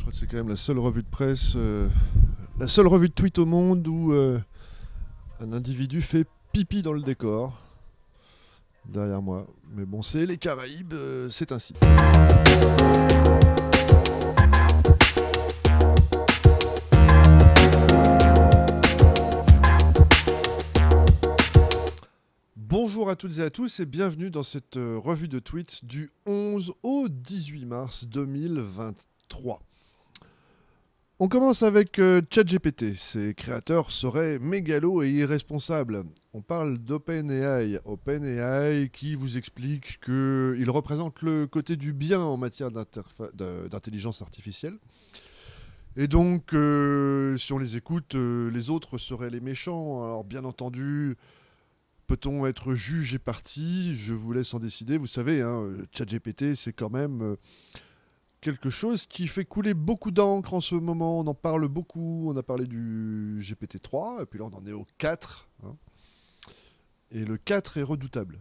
Je crois que c'est quand même la seule revue de presse, la seule revue de tweet au monde où un individu fait pipi dans le décor, derrière moi. Mais bon, c'est les Caraïbes, c'est ainsi. Bonjour à toutes et à tous et bienvenue dans cette revue de tweets du 11 au 18 mars 2023. On commence avec ChatGPT. Ses créateurs seraient mégalos et irresponsables. On parle d'OpenAI. OpenAI qui vous explique qu'il représente le côté du bien en matière d'intelligence artificielle. Et donc, si on les écoute, les autres seraient les méchants. Alors, bien entendu, peut-on être juge et parti? Je vous laisse en décider. Vous savez, ChatGPT, c'est quand même quelque chose qui fait couler beaucoup d'encre en ce moment. On en parle beaucoup. On a parlé du GPT-3, et puis là, on en est au 4. Et le 4 est redoutable.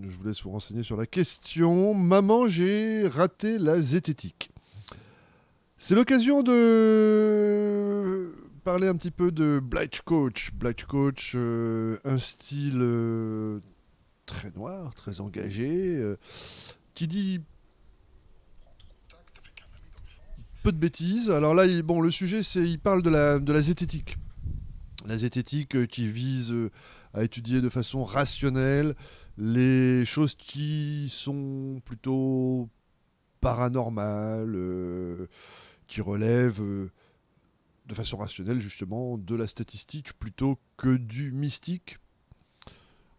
Je vous laisse vous renseigner sur la question. Maman, j'ai raté la zététique. C'est l'occasion de parler un petit peu de Blige Coach. Blige Coach, un style très noir, très engagé, qui dit peu de bêtises. Alors là, le sujet, il parle de la zététique. La zététique qui vise à étudier de façon rationnelle les choses qui sont plutôt paranormales, qui relèvent de façon rationnelle justement de la statistique plutôt que du mystique.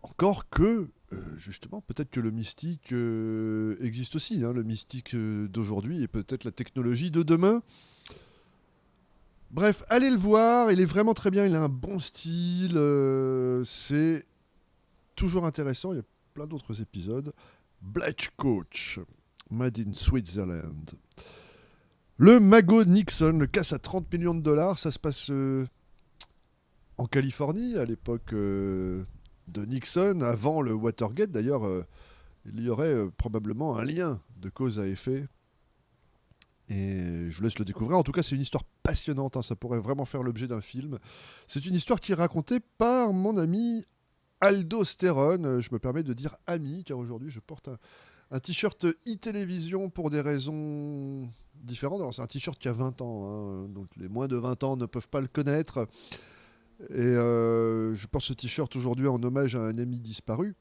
Encore que, justement, peut-être que le mystique existe aussi, le mystique d'aujourd'hui et peut-être la technologie de demain. Bref, allez le voir, il est vraiment très bien, il a un bon style, c'est toujours intéressant, il y a plein d'autres épisodes. Blige Coach, Made in Switzerland. Le magot Nixon, le casse à 30 millions de dollars, ça se passe en Californie, à l'époque de Nixon, avant le Watergate. D'ailleurs, il y aurait probablement un lien de cause à effet. Et je vous laisse le découvrir. En tout cas, c'est une histoire passionnante, ça pourrait vraiment faire l'objet d'un film. C'est une histoire qui est racontée par mon ami Aldo Sterone. Je me permets de dire ami, car aujourd'hui, je porte un t-shirt e-télévision pour des raisons différentes. Alors c'est un t-shirt qui a 20 ans, donc les moins de 20 ans ne peuvent pas le connaître. Et je porte ce t-shirt aujourd'hui en hommage à un ami disparu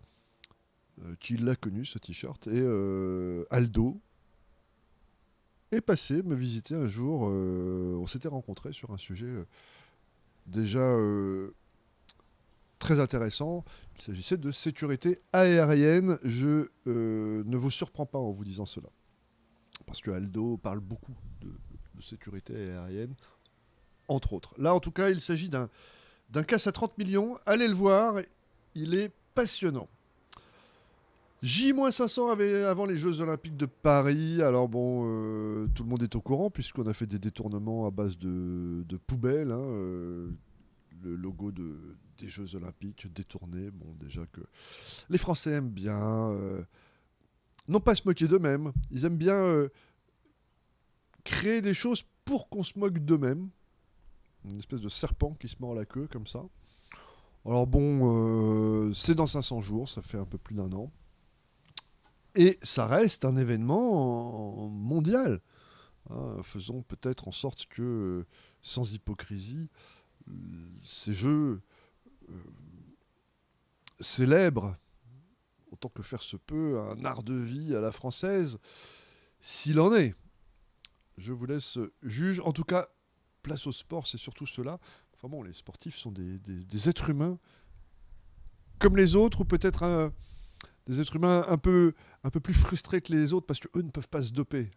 qui l'a connu, ce t-shirt. Et Aldo est passé me visiter un jour. On s'était rencontrés sur un sujet déjà très intéressant. Il s'agissait de sécurité aérienne. Je ne vous surprends pas en vous disant cela. Parce que Aldo parle beaucoup de sécurité aérienne, entre autres. Là, en tout cas, il s'agit d'un casse à 30 millions. Allez le voir, il est passionnant. J-500 avant les Jeux Olympiques de Paris. Alors bon, tout le monde est au courant puisqu'on a fait des détournements à base de poubelles. Le logo des Jeux Olympiques détourné. Bon, déjà que les Français aiment bien, non pas se moquer d'eux-mêmes, ils aiment bien créer des choses pour qu'on se moque d'eux-mêmes. Une espèce de serpent qui se mord la queue comme ça. Alors bon, c'est dans 500 jours, ça fait un peu plus d'un an. Et ça reste un événement mondial. Faisons peut-être en sorte que, sans hypocrisie, ces jeux célèbrent, autant que faire se peut, un art de vie à la française, s'il en est. Je vous laisse juge. En tout cas, place au sport, c'est surtout cela. Enfin bon, les sportifs sont des êtres humains comme les autres, ou peut-être des êtres humains un peu plus frustrés que les autres parce qu'eux ne peuvent pas se doper.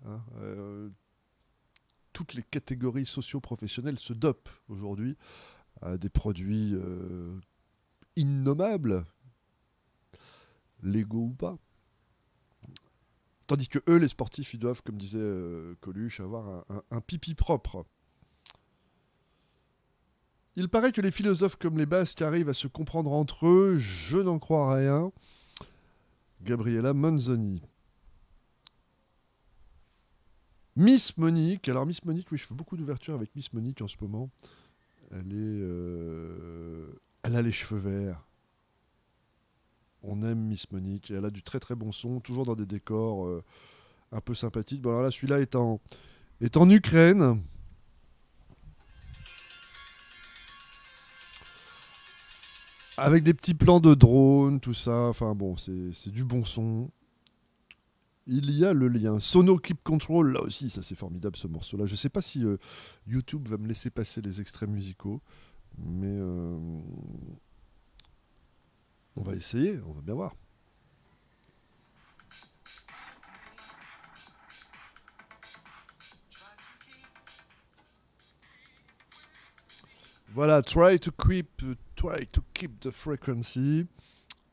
Toutes les catégories socio-professionnelles se dopent aujourd'hui à des produits innommables, légaux ou pas. Tandis que eux, les sportifs, ils doivent, comme disait Coluche, avoir un pipi propre. Il paraît que les philosophes comme les Basques arrivent à se comprendre entre eux. Je n'en crois rien. Gabriella Manzoni. Miss Monique. Alors Miss Monique, oui, je fais beaucoup d'ouvertures avec Miss Monique en ce moment. Elle a les cheveux verts. On aime Miss Monique. Et elle a du très très bon son, toujours dans des décors un peu sympathiques. Bon, alors là, celui-là est en Ukraine. Avec des petits plans de drone, tout ça. Enfin bon, c'est du bon son. Il y a le lien. Sono Keep Control, là aussi, ça c'est formidable ce morceau-là. Je sais pas si YouTube va me laisser passer les extraits musicaux, mais on va essayer, on va bien voir. Voilà, try to keep the frequency.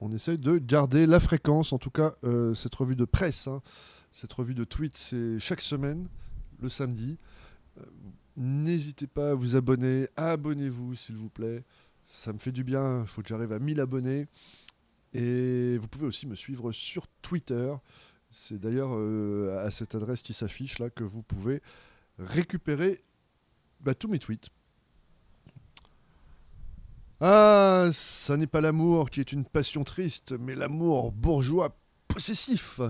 On essaye de garder la fréquence, en tout cas cette revue de presse, hein. Cette revue de tweets, c'est chaque semaine, le samedi. Euh, N'hésitez pas à vous abonner, abonnez-vous s'il vous plaît. Ça me fait du bien, il faut que j'arrive à 1000 abonnés. Et vous pouvez aussi me suivre sur Twitter. C'est d'ailleurs à cette adresse qui s'affiche là que vous pouvez récupérer tous mes tweets. Ah, ça n'est pas l'amour qui est une passion triste, mais l'amour bourgeois possessif.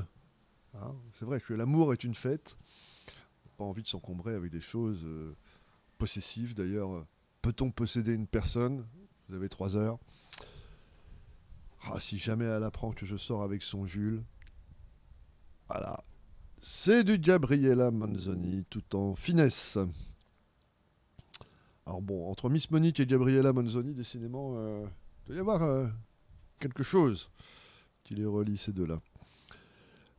Hein, c'est vrai que l'amour est une fête. Pas envie de s'encombrer avec des choses possessives. D'ailleurs, peut-on posséder une personne? Vous avez 3 heures. Ah, si jamais elle apprend que je sors avec son Jules, voilà. C'est du Gabriella Manzoni, tout en finesse. Alors bon, entre Miss Monique et Gabriella Manzoni, décidément, il doit y avoir quelque chose qui les relie, ces deux-là.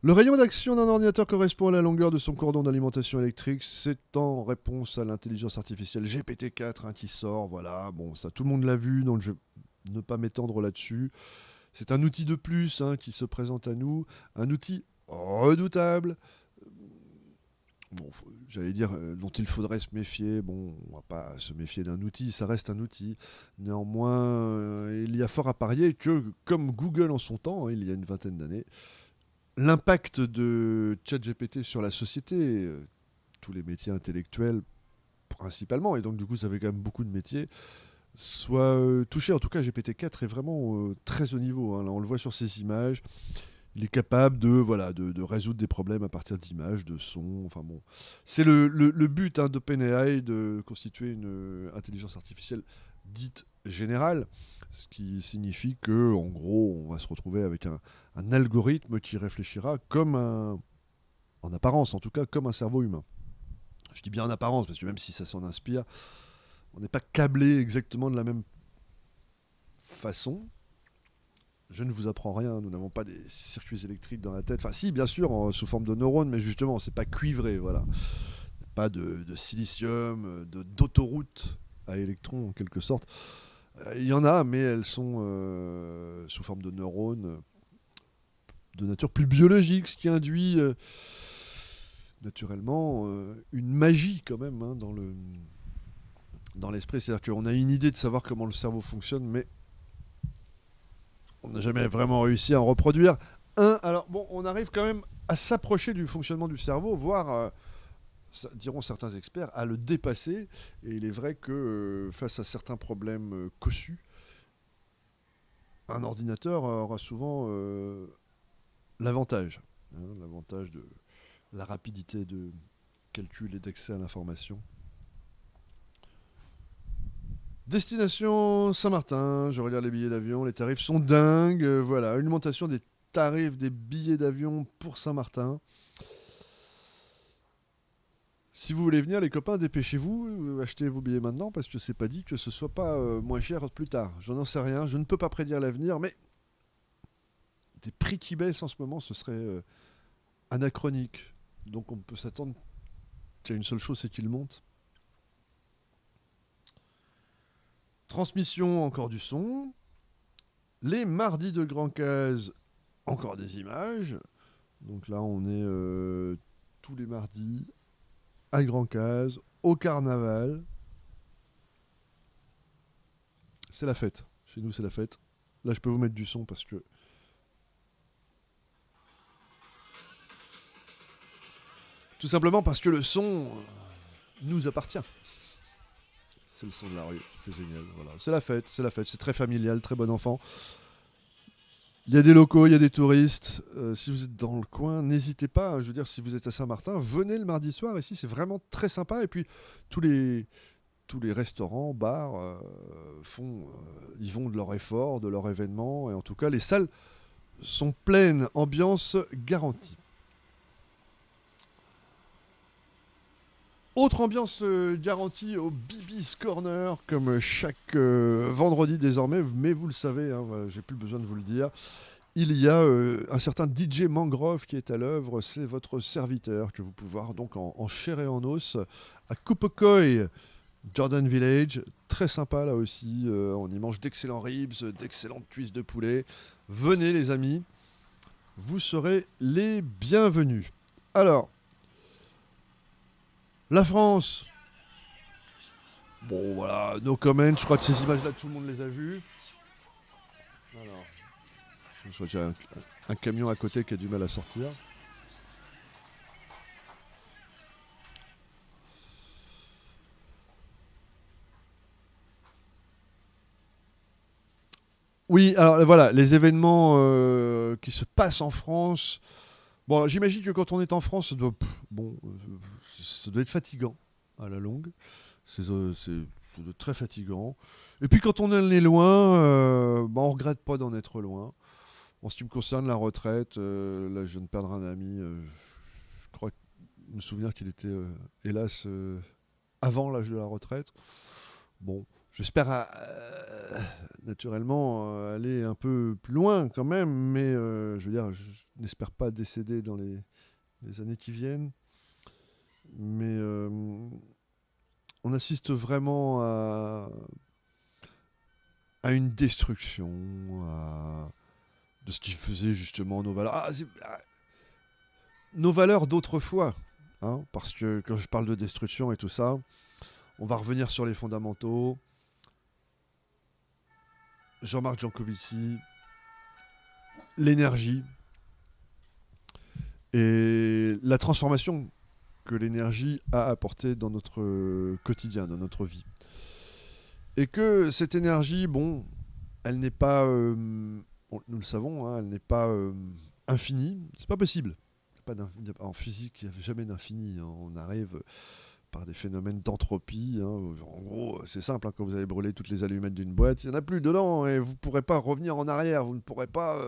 Le rayon d'action d'un ordinateur correspond à la longueur de son cordon d'alimentation électrique. C'est en réponse à l'intelligence artificielle GPT-4 qui sort. Voilà, bon, ça tout le monde l'a vu, donc je vais ne pas m'étendre là-dessus. C'est un outil de plus qui se présente à nous, un outil redoutable. Bon, j'allais dire dont il faudrait se méfier. Bon, on va pas se méfier d'un outil, ça reste un outil. Néanmoins, il y a fort à parier que, comme Google en son temps, il y a une vingtaine d'années, l'impact de ChatGPT sur la société, tous les métiers intellectuels principalement, et donc du coup ça fait quand même beaucoup de métiers, soit touché. En tout cas, GPT-4 est vraiment très haut niveau, hein. Là, on le voit sur ces images. Il est capable de résoudre des problèmes à partir d'images, de sons. Enfin bon, c'est le but d'OpenAI de constituer une intelligence artificielle dite générale, ce qui signifie que, en gros, on va se retrouver avec un algorithme qui réfléchira en apparence en tout cas, comme un cerveau humain. Je dis bien en apparence parce que même si ça s'en inspire, on n'est pas câblé exactement de la même façon. Je ne vous apprends rien, nous n'avons pas des circuits électriques dans la tête. Enfin, si, bien sûr, sous forme de neurones, mais justement, c'est pas cuivré, voilà. Pas de silicium, d'autoroute à électrons, en quelque sorte. Il y en a, mais elles sont sous forme de neurones de nature plus biologique, ce qui induit naturellement une magie, quand même, dans l'esprit. C'est-à-dire qu'on a une idée de savoir comment le cerveau fonctionne, mais on n'a jamais vraiment réussi à en reproduire un. Alors bon, on arrive quand même à s'approcher du fonctionnement du cerveau, voire, diront certains experts, à le dépasser. Et il est vrai que face à certains problèmes cossus, un ordinateur aura souvent l'avantage. L'avantage de la rapidité de calcul et d'accès à l'information. Destination Saint-Martin, je regarde les billets d'avion, les tarifs sont dingues. Voilà, une augmentation des tarifs des billets d'avion pour Saint-Martin. Si vous voulez venir, les copains, dépêchez-vous, achetez vos billets maintenant parce que c'est pas dit que ce soit pas moins cher plus tard. Je n'en sais rien, je ne peux pas prédire l'avenir, mais des prix qui baissent en ce moment, ce serait anachronique. Donc on peut s'attendre qu'il y a une seule chose, c'est qu'ils montent. Transmission, encore du son. Les mardis de Grand Case, encore des images. Donc là, on est tous les mardis à Grand Case, au carnaval. C'est la fête. Chez nous, c'est la fête. Là, je peux vous mettre du son parce que Tout simplement parce que le son nous appartient. C'est le son de la rue, c'est génial. Voilà. C'est la fête, c'est très familial, très bon enfant. Il y a des locaux, il y a des touristes. Si vous êtes dans le coin, n'hésitez pas. Je veux dire, si vous êtes à Saint-Martin, venez le mardi soir ici, c'est vraiment très sympa. Et puis tous les restaurants, bars ils vont de leur effort, de leur événement. Et en tout cas, les salles sont pleines, ambiance garantie. Autre ambiance garantie au Bibi's Corner, comme chaque vendredi désormais, mais vous le savez, hein, voilà, j'ai plus besoin de vous le dire. Il y a un certain DJ Mangrove qui est à l'œuvre, c'est votre serviteur que vous pouvez voir donc en chair et en os à Kupokoy, Jordan Village. Très sympa là aussi, on y mange d'excellents ribs, d'excellentes cuisses de poulet. Venez les amis, vous serez les bienvenus. Alors, la France. Bon voilà, no comment, je crois que ces images-là, tout le monde les a vues. Alors, je crois que j'ai un camion à côté qui a du mal à sortir. Oui, alors voilà, les événements qui se passent en France. Bon, j'imagine que quand on est en France, ça doit être fatigant à la longue. C'est très fatigant. Et puis quand on en est loin, on regrette pas d'en être loin. En ce qui me concerne, la retraite, là je viens de perdre un ami. Je crois me souvenir qu'il était, hélas, avant l'âge de la retraite. Bon, j'espère naturellement aller un peu plus loin quand même, mais je veux dire, je n'espère pas décéder dans les années qui viennent. Mais on assiste vraiment à une destruction de ce qui faisait justement nos valeurs. Nos valeurs d'autrefois, hein, parce que quand je parle de destruction et tout ça, on va revenir sur les fondamentaux. Jean-Marc Jancovici, l'énergie et la transformation que l'énergie a apportée dans notre quotidien, dans notre vie. Et que cette énergie, bon, elle n'est pas, nous le savons, hein, elle n'est pas infinie, c'est pas possible. En physique, il n'y a jamais d'infini, hein. On arrive par des phénomènes d'entropie. Hein. En gros, c'est simple, hein, quand vous avez brûlé toutes les allumettes d'une boîte, il n'y en a plus dedans et vous ne pourrez pas revenir en arrière, vous ne pourrez pas...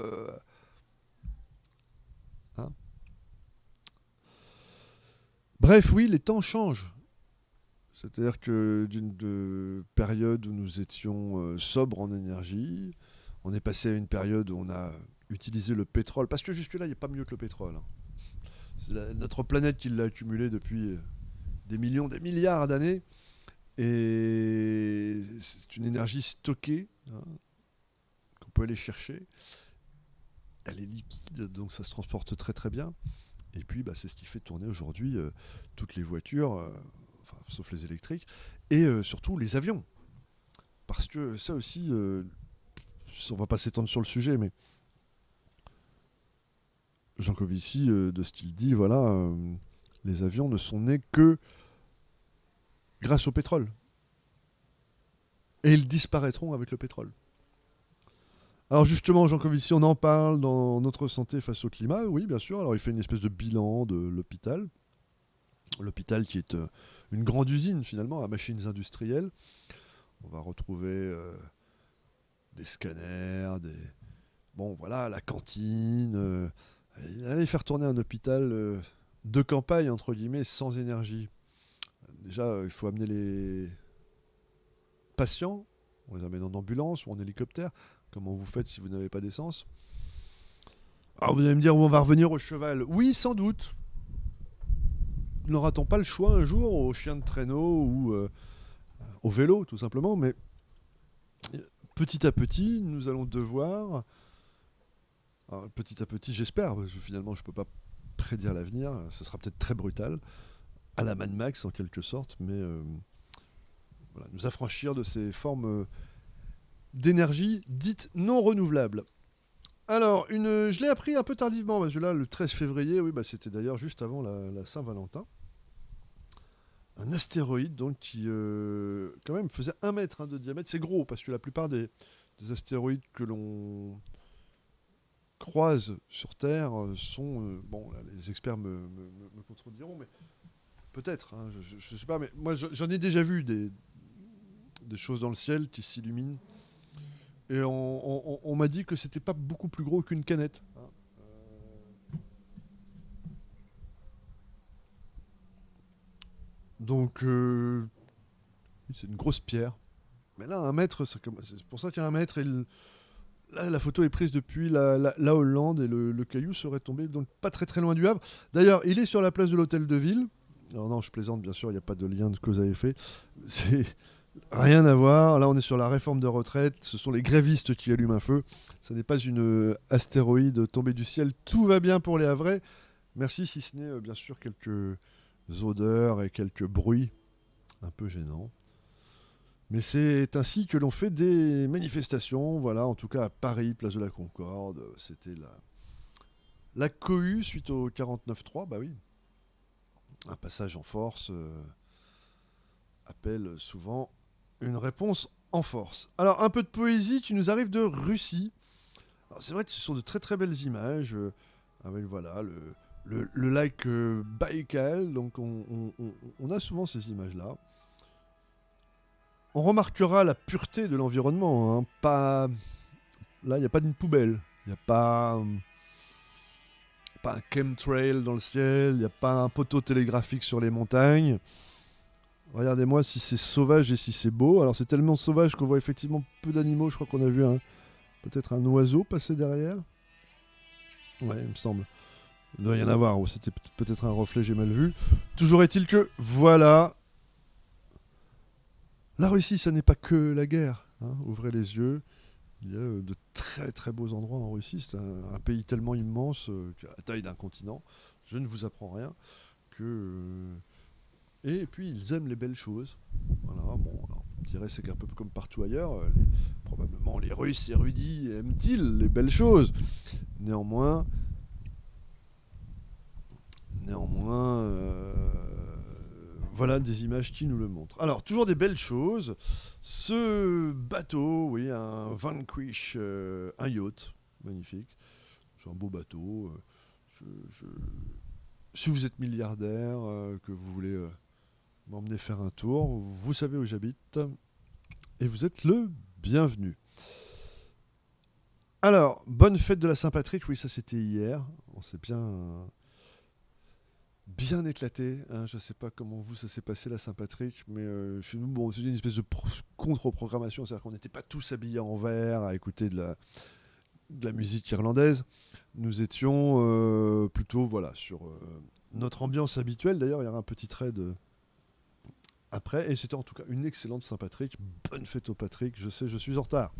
Hein. Bref, oui, les temps changent. C'est-à-dire que d'une période où nous étions sobres en énergie, on est passé à une période où on a utilisé le pétrole, parce que jusque-là, il n'y a pas mieux que le pétrole. Hein. C'est notre planète qui l'a accumulé depuis des millions, des milliards d'années. Et c'est une énergie stockée, hein, qu'on peut aller chercher. Elle est liquide, donc ça se transporte très très bien. Et puis c'est ce qui fait tourner aujourd'hui toutes les voitures, sauf les électriques, et surtout les avions. Parce que ça aussi, on va pas s'étendre sur le sujet, mais Jancovici, de ce qu'il dit, voilà, les avions ne sont nés que grâce au pétrole. Et ils disparaîtront avec le pétrole. Alors justement, Jancovici, on en parle dans Notre santé face au climat, oui, bien sûr. Alors il fait une espèce de bilan de l'hôpital. L'hôpital qui est une grande usine, finalement, à machines industrielles. On va retrouver des scanners, la cantine. Aller faire tourner un hôpital de campagne, entre guillemets, sans énergie. Déjà, il faut amener les patients, on les amène en ambulance ou en hélicoptère. Comment vous faites si vous n'avez pas d'essence? Alors vous allez me dire où on va revenir au cheval. Oui, sans doute. N'aura-t-on pas le choix un jour au chien de traîneau ou au vélo, tout simplement? Mais petit à petit, nous allons devoir... Alors, petit à petit, j'espère, parce que finalement, je ne peux pas prédire l'avenir. Ce sera peut-être très brutal, à la Mad Max en quelque sorte, mais nous affranchir de ces formes d'énergie dites non renouvelables. Alors, je l'ai appris un peu tardivement, parce que là, le 13 février, oui, bah, c'était d'ailleurs juste avant la Saint-Valentin. Un astéroïde, donc, qui, quand même, faisait 1 mètre de diamètre. C'est gros, parce que la plupart des astéroïdes que l'on croise sur Terre sont... bon, là, les experts me contrediront, mais peut-être, hein, je ne sais pas, mais moi, j'en ai déjà vu des choses dans le ciel qui s'illuminent. Et on m'a dit que c'était pas beaucoup plus gros qu'une canette, hein. Donc, c'est une grosse pierre. Mais là, 1 mètre, c'est pour ça qu'il y a 1 mètre. Là, la photo est prise depuis la Hollande et le caillou serait tombé donc pas très très loin du Havre. D'ailleurs, il est sur la place de l'hôtel de ville. Alors non, je plaisante, bien sûr, il n'y a pas de lien de cause à effet. C'est rien à voir. Là, on est sur la réforme de retraite. Ce sont les grévistes qui allument un feu. Ce n'est pas une astéroïde tombée du ciel. Tout va bien pour les Havrais. Merci, si ce n'est bien sûr quelques odeurs et quelques bruits un peu gênants. Mais c'est ainsi que l'on fait des manifestations. Voilà, en tout cas à Paris, place de la Concorde. C'était la cohue suite au 49-3. Bah oui, un passage en force appelle souvent une réponse en force. Alors, un peu de poésie qui nous arrive de Russie. Alors, c'est vrai que ce sont de très très belles images. Avec voilà le lac Baïkal. Donc, on a souvent ces images-là. On remarquera la pureté de l'environnement, hein. Pas... Là, il n'y a pas d'une poubelle. Il n'y a pas un chemtrail dans le ciel. Il n'y a pas un poteau télégraphique sur les montagnes. Regardez-moi si c'est sauvage et si c'est beau. Alors c'est tellement sauvage qu'on voit effectivement peu d'animaux. Je crois qu'on a vu peut-être un oiseau passer derrière. Ouais, il me semble. Il doit y en avoir. Ou c'était peut-être un reflet, j'ai mal vu. Toujours est-il que, voilà. La Russie, ça n'est pas que la guerre, hein. Ouvrez les yeux. Il y a de très très beaux endroits en Russie. C'est un pays tellement immense, à la taille d'un continent. Je ne vous apprends rien. Et puis ils aiment les belles choses. Voilà, bon, alors, on dirait c'est un peu comme partout ailleurs. Probablement les Russes érudits aiment-ils les belles choses. Néanmoins, voilà des images qui nous le montrent. Alors, toujours des belles choses. Ce bateau, oui, un Vanquish, un yacht, magnifique. C'est un beau bateau. Je- Si vous êtes milliardaire, que vous voulez m'emmener faire un tour, vous savez où j'habite. Et vous êtes le bienvenu. Alors, bonne fête de la Saint-Patrick. Oui, ça c'était hier. On s'est bien éclaté, hein. Je ne sais pas comment vous ça s'est passé la Saint-Patrick, mais chez nous, bon, c'était une espèce de contre-programmation, c'est-à-dire qu'on n'était pas tous habillés en vert à écouter de la musique irlandaise. Nous étions plutôt voilà sur notre ambiance habituelle. D'ailleurs, il y aura un petit trade après, et c'était en tout cas une excellente Saint-Patrick. Bonne fête au Patrick. Je sais, je suis en retard.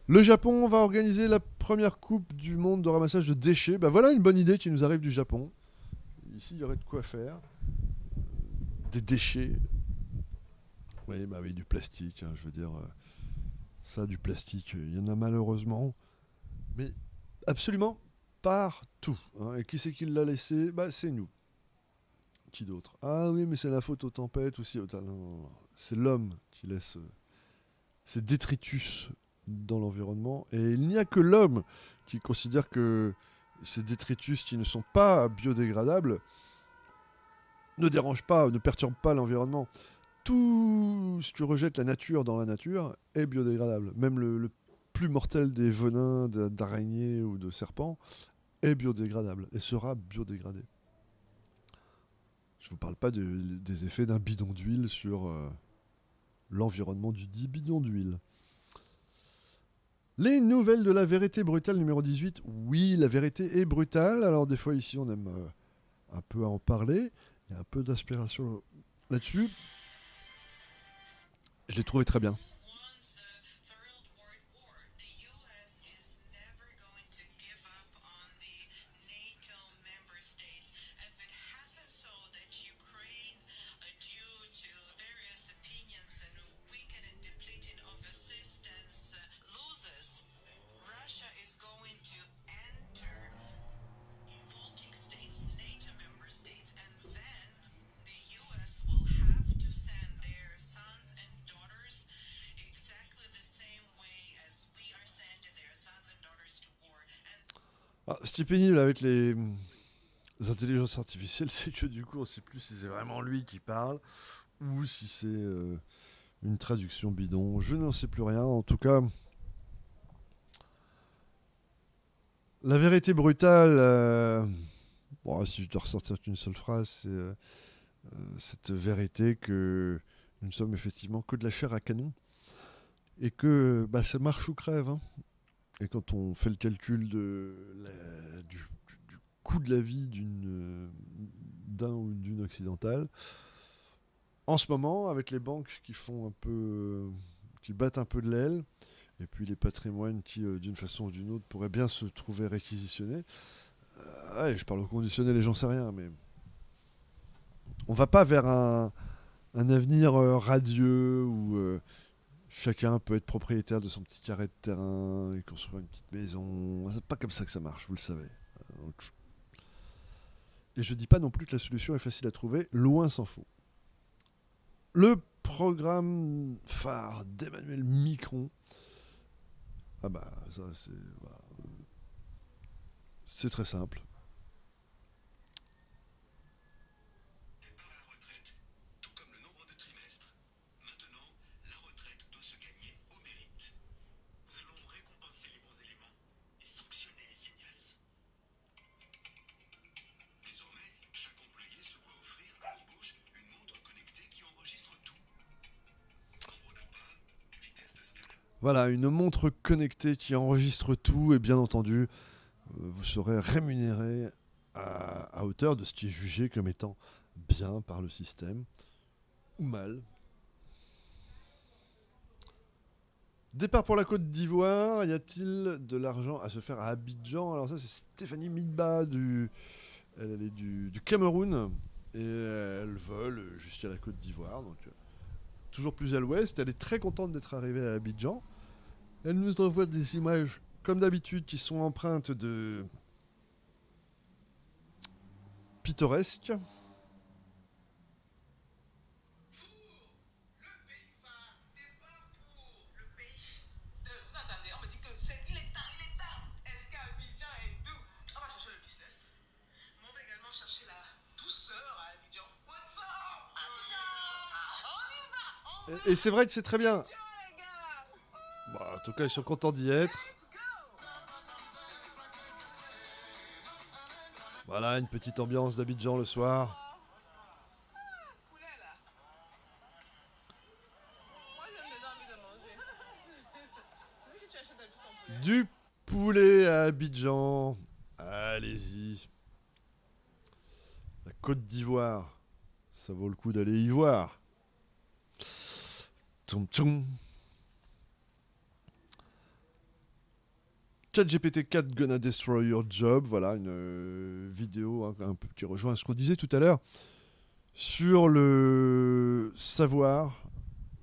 Le Japon va organiser la première coupe du monde de ramassage de déchets. Bah voilà une bonne idée qui nous arrive du Japon. Ici, il y aurait de quoi faire. Des déchets. Oui, bah oui, du plastique, hein, je veux dire. Ça, du plastique, il y en a malheureusement. Mais absolument partout, hein. Et qui c'est qui l'a laissé? Bah, c'est nous. Qui d'autre? Ah oui, mais c'est la faute aux tempêtes aussi. Non, non, non. C'est l'homme qui laisse ces détritus dans l'environnement. Et il n'y a que l'homme qui considère que ces détritus qui ne sont pas biodégradables ne dérangent pas, ne perturbent pas l'environnement. Tout ce que rejette la nature dans la nature est biodégradable. Même le plus mortel des venins d'araignées ou de serpents est biodégradable et sera biodégradé. Je ne vous parle pas des effets d'un bidon d'huile sur l'environnement du dit bidon d'huile. Les nouvelles de la vérité brutale numéro 18. Oui, la vérité est brutale. Alors des fois ici on aime un peu à en parler. Il y a un peu d'inspiration là-dessus. Je l'ai trouvé très bien. ce qui est pénible avec les intelligences artificielles, c'est que du coup, on sait plus si c'est vraiment lui qui parle ou si c'est une traduction bidon. Je n'en sais plus rien. En tout cas, la vérité brutale, bon, si je dois ressortir qu'une seule phrase, c'est cette vérité que nous ne sommes effectivement que de la chair à canon et que bah, ça marche ou crève. Hein. Et quand on fait le calcul du coût de la vie d'un ou d'une occidentale, en ce moment, avec les banques qui font un peu, qui battent un peu de l'aile, et puis les patrimoines qui, d'une façon ou d'une autre, pourraient bien se trouver réquisitionnés. Ouais, je parle au conditionnel, j'en sais rien, mais on va pas vers un avenir radieux où chacun peut être propriétaire de son petit carré de terrain et construire une petite maison. C'est pas comme ça que ça marche, vous le savez. Donc, et je dis pas non plus que la solution est facile à trouver, loin s'en faut. Le programme phare d'Emmanuel Micron, ah bah ça c'est voilà. C'est très simple. Voilà, une montre connectée qui enregistre tout et bien entendu, vous serez rémunéré à hauteur de ce qui est jugé comme étant bien par le système ou mal. Départ pour la Côte d'Ivoire, y a-t-il de l'argent à se faire à Abidjan? Alors ça c'est Stéphanie Midba elle est du Cameroun et elle vole jusqu'à la Côte d'Ivoire, donc toujours plus à l'ouest. Elle est très contente d'être arrivée à Abidjan. Elle nous envoie des images, comme d'habitude, qui sont empreintes de pittoresques. Et c'est vrai que c'est très bien. Bon, en tout cas, ils sont contents d'y être. Voilà, une petite ambiance d'Abidjan le soir. Du poulet à Abidjan. Allez-y. La Côte d'Ivoire. Ça vaut le coup d'aller y voir. Tchoum tchoum. ChatGPT 4 Gonna Destroy Your Job. Voilà, une vidéo un peu qui rejoint ce qu'on disait tout à l'heure sur le savoir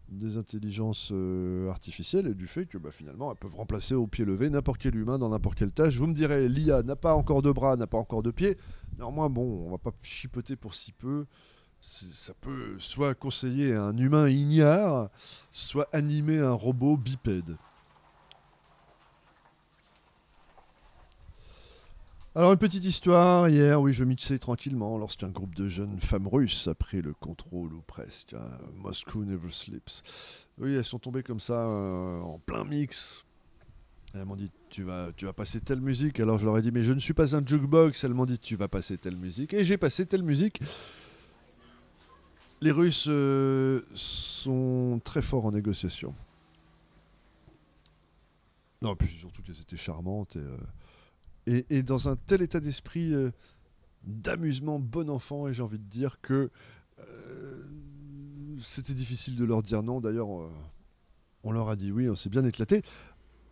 des intelligences artificielles et du fait que finalement elles peuvent remplacer au pied levé n'importe quel humain dans n'importe quelle tâche. Vous me direz, l'IA n'a pas encore de bras, n'a pas encore de pieds. Néanmoins, bon, on va pas chipoter pour si peu. Ça peut soit conseiller un humain ignare, soit animer un robot bipède. Alors une petite histoire, hier, oui, je mixais tranquillement lorsqu'un groupe de jeunes femmes russes a pris le contrôle, ou presque. Hein. Moscow Never Sleeps. Oui, elles sont tombées comme ça, en plein mix. Elles m'ont dit, tu vas passer telle musique. Alors je leur ai dit, mais je ne suis pas un jukebox. Elles m'ont dit, tu vas passer telle musique. Et j'ai passé telle musique. Les Russes sont très forts en négociation. Non, puis surtout qu'elles étaient charmantes et dans un tel état d'esprit d'amusement bon enfant, et j'ai envie de dire que c'était difficile de leur dire non. D'ailleurs, on leur a dit oui, on s'est bien éclaté.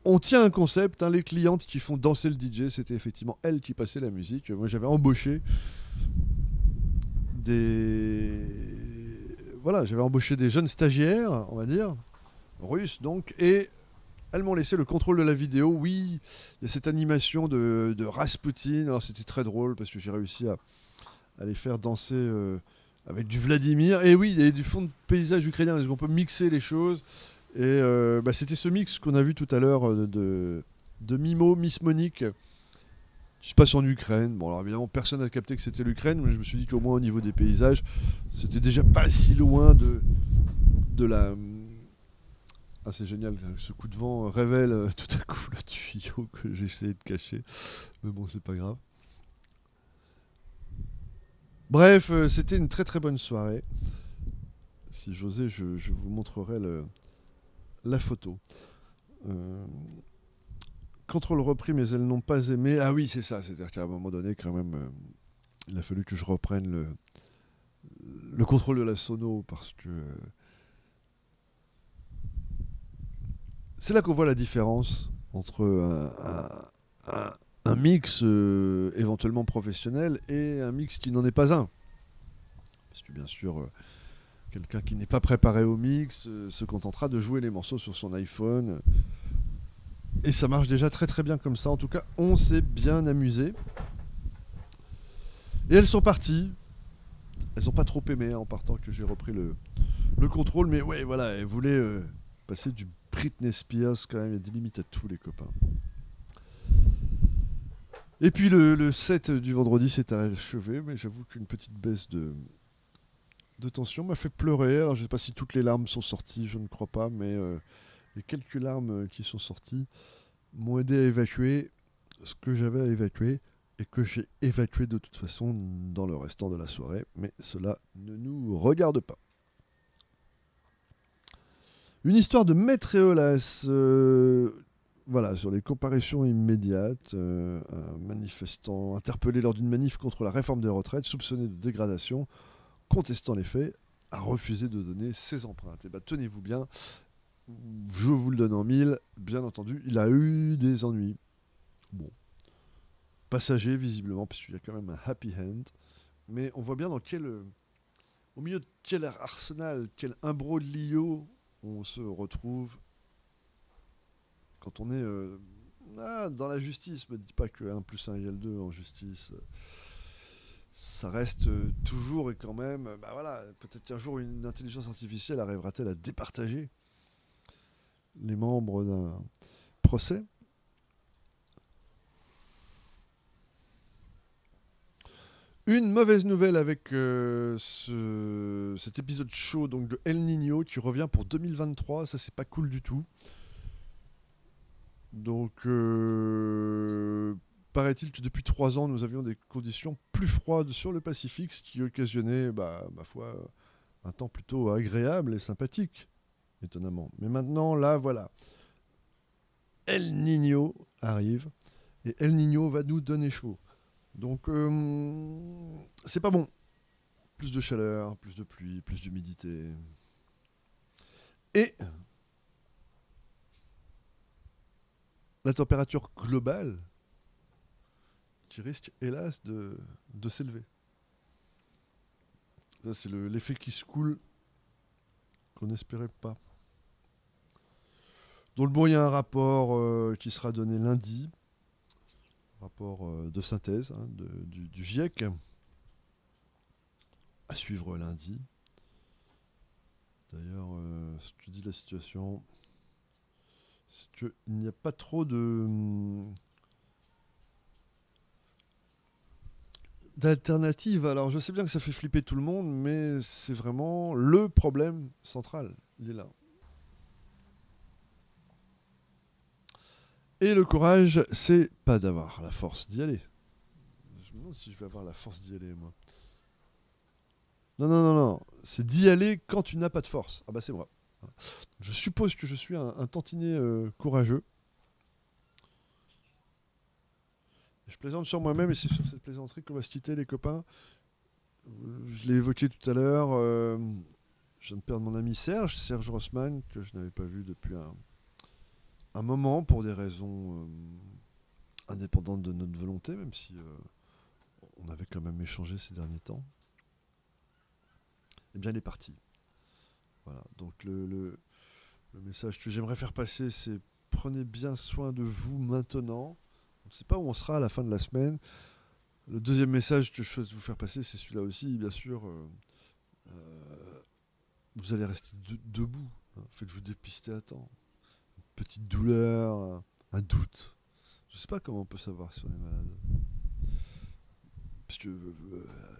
On tient un concept, hein, les clientes qui font danser le DJ, c'était effectivement elles qui passaient la musique. Moi, j'avais embauché j'avais embauché des jeunes stagiaires, on va dire, russes donc, et elles m'ont laissé le contrôle de la vidéo. Oui, il y a cette animation de Rasputin. Alors c'était très drôle parce que j'ai réussi à les faire danser avec du Vladimir. Et oui, il y a du fond de paysage ukrainien, parce qu'on peut mixer les choses. Et c'était ce mix qu'on a vu tout à l'heure de Mimo, Miss Monique, qui se passe en Ukraine. Bon, alors évidemment, personne n'a capté que c'était l'Ukraine, mais je me suis dit qu'au moins au niveau des paysages, c'était déjà pas si loin de la. Ah, c'est génial, ce coup de vent révèle tout à coup le tuyau que j'ai essayé de cacher. Mais bon, c'est pas grave. Bref, c'était une très très bonne soirée. Si j'osais, je vous montrerai la photo. Euh, Contrôle repris, mais elles n'ont pas aimé. Ah oui, c'est ça. C'est-à-dire qu'à un moment donné, quand même, il a fallu que je reprenne le contrôle de la sono parce que c'est là qu'on voit la différence entre un mix éventuellement professionnel et un mix qui n'en est pas un. Parce que bien sûr, quelqu'un qui n'est pas préparé au mix se contentera de jouer les morceaux sur son iPhone. Et ça marche déjà très très bien comme ça. En tout cas, on s'est bien amusé. Et elles sont parties. Elles n'ont pas trop aimé en partant que j'ai repris le contrôle. Mais ouais, voilà, elles voulaient passer du Britney Spears quand même. Il y a des limites à tous les copains. Et puis le set du vendredi s'est achevé. Mais j'avoue qu'une petite baisse de tension m'a fait pleurer. Alors, je ne sais pas si toutes les larmes sont sorties, je ne crois pas. Mais les quelques larmes qui sont sorties m'ont aidé à évacuer ce que j'avais à évacuer et que j'ai évacué de toute façon dans le restant de la soirée, mais cela ne nous regarde pas. Une histoire de Maître Éolas, voilà, sur les comparaisons immédiates, un manifestant interpellé lors d'une manif contre la réforme des retraites, soupçonné de dégradation, contestant les faits, a refusé de donner ses empreintes. Et bien tenez-vous bien, je vous le donne en mille, bien entendu, il a eu des ennuis. Bon, passager visiblement, puisqu'il y a quand même un happy end. Mais on voit bien dans au milieu de quel arsenal, quel imbroglio on se retrouve quand on est dans la justice. Ne me dis pas que 1 plus 1 égale 2 en justice. Ça reste toujours et quand même, bah voilà, peut-être qu'un jour une intelligence artificielle arrivera-t-elle à départager les membres d'un procès. Une mauvaise nouvelle avec cet épisode chaud donc de El Niño qui revient pour 2023, ça c'est pas cool du tout. Donc paraît-il que depuis 3 ans nous avions des conditions plus froides sur le Pacifique, ce qui occasionnait, ma foi, un temps plutôt agréable et sympathique, étonnamment. Mais maintenant, là, voilà. El Niño arrive et El Niño va nous donner chaud. Donc c'est pas bon. Plus de chaleur, plus de pluie, plus d'humidité. Et la température globale qui risque, hélas, de s'élever. Ça, c'est l'effet qui se coule qu'on n'espérait pas. Donc bon, il y a un rapport qui sera donné lundi. Rapport de synthèse du GIEC. À suivre lundi. D'ailleurs, ce que dit la situation, c'est qu'il n'y a pas trop d'alternatives. Alors, je sais bien que ça fait flipper tout le monde, mais c'est vraiment le problème central. Il est là. Et le courage, c'est pas d'avoir la force d'y aller. Je me demande si je vais avoir la force d'y aller, moi. Non. C'est d'y aller quand tu n'as pas de force. Ah bah c'est moi. Je suppose que je suis un tantinet courageux. Je plaisante sur moi-même et c'est sur cette plaisanterie qu'on va se quitter, les copains. Je l'ai évoqué tout à l'heure. Je viens de perdre mon ami Serge Rossmann, que je n'avais pas vu depuis un moment pour des raisons indépendantes de notre volonté, même si on avait quand même échangé ces derniers temps. Eh bien, il est parti. Voilà. Donc le message que j'aimerais faire passer, c'est prenez bien soin de vous maintenant. On ne sait pas où on sera à la fin de la semaine. Le deuxième message que je souhaite vous faire passer, c'est celui-là aussi, bien sûr. Vous allez rester debout. Hein. Faites-vous dépister à temps. Une petite douleur, un doute. Je ne sais pas comment on peut savoir si on est malade. puisque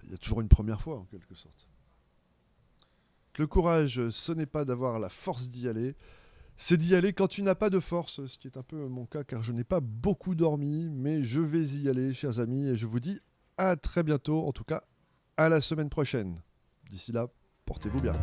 il y a toujours une première fois en quelque sorte. Le courage, ce n'est pas d'avoir la force d'y aller, c'est d'y aller quand tu n'as pas de force, ce qui est un peu mon cas car je n'ai pas beaucoup dormi, mais je vais y aller, chers amis, et je vous dis à très bientôt, en tout cas à la semaine prochaine. D'ici là, portez-vous bien.